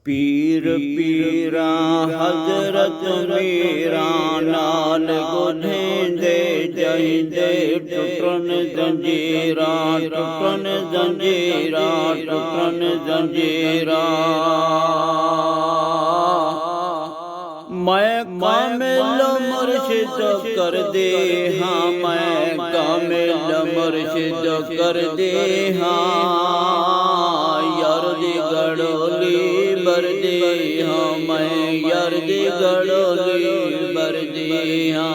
पीर पीरा हजरत मेरा नाल गुधेंदे जहिंदे टुटन जंजीरा टुटन जंजीरा टुटन जंजीरा। मैं कामिल मुर्शिद कर दे हाँ, मैं कामिल मुर्शिद कर दे हाँ, यार दी गड़ोली बर दे हाँ, मैं यार दी गड़ोली बर दे हाँ।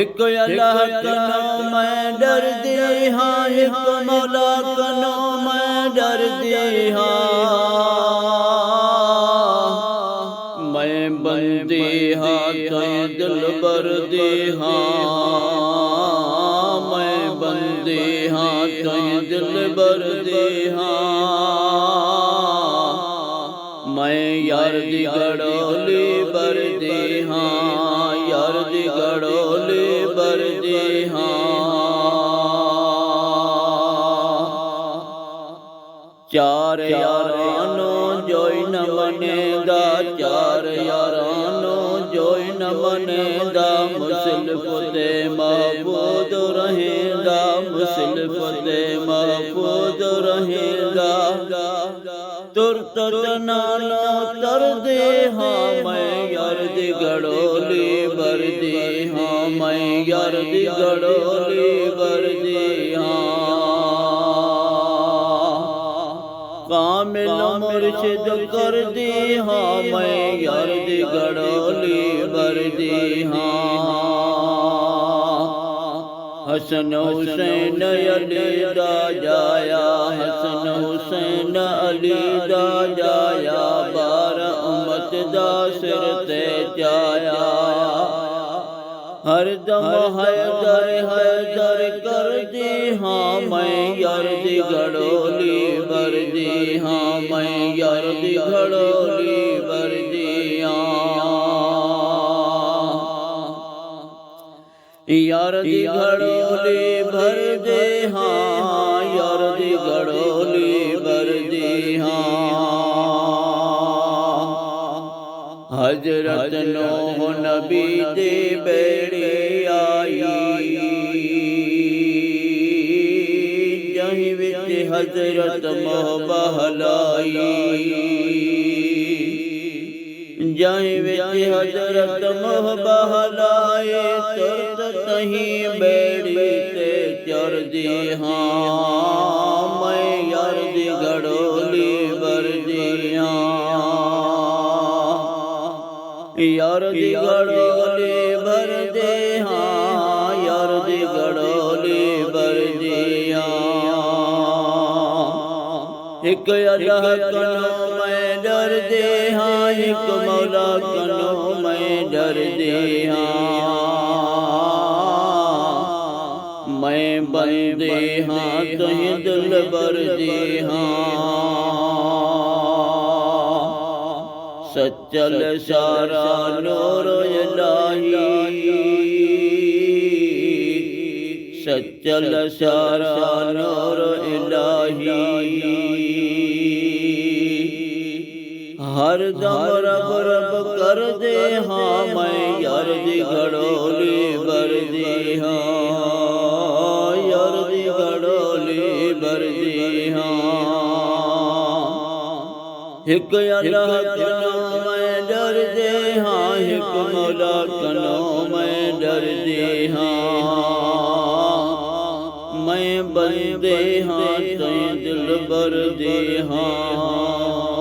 एक अल्लाह कनो मैं डर दे हाँ, एक मौला कनो मैं डर दे हाँ, मैं बंदे हाँ तो दिल बर दे हाँ, मैं बंदे हाँ तो दिल बर दे हाँ, मैं यार दी गड़ोली बर दे हाँ, यार दी गड़ोली बर दे हाँ। चार यारानो जोई न मनेगा, चार यारानो जोई न मनेगा, मुसलिफ ते महफूज रहेगा, मुसलिफ ते महफूज रहेगा। तुरत नानो तर दे हाँ, मैं यार दी गड़ोली बर दे हाँ, मैं यार दी गड़ोली बर दे हाँ। कामिल मुर्शिद कर दी हाँ, मैं यार दी गड़ोली बर दी हाँ। हसन हुसैन अली दा जाया, हसन हुसैन अली दा जाया, बार उम्मत दा सिर ते जाया। हर दम हैदर हैदर कर दी हाँ, मैं यार दी गड़ोली बर दी हाँ, मैं यार दी गड़ोली बर दी हाँ, यार दी गड़ोली भर दे हाँ, यार दी गड़ोली बर दी हाँ। हजरत नूह नबी दे बेड़ी आई, जहीं विच हजरत मोह बहलाई, जहीं विच हजरत मोह बहलाई, तुरत तहीं बेड़ी ते चढ़ दी हाँ, मैं यार दी गड़ोली बर दी हाँ, यार दी गड़ोली भर दे हाँ, यार दी गड़ोली बर दी हाँ। एक अल्लाह कनो मैं डर दे हाँ, एक मौला कनो मैं डर दे हाँ, मैं बंदे हाँ तो दिल बर दे हाँ। सच्चल सारा नूर इलाही, सच्चल सारा नूर इलाही, हर दम रब रब कर दे हाँ, मैं यार दी गड़ोली बर दी हाँ, यार दी गड़ोली बर दी हाँ। एक अल्लाह कनो मैं डर दे हाँ, एक मौला कनो मैं डर दे हाँ, मैं बंदे हाँ तो दिल बर दे हाँ।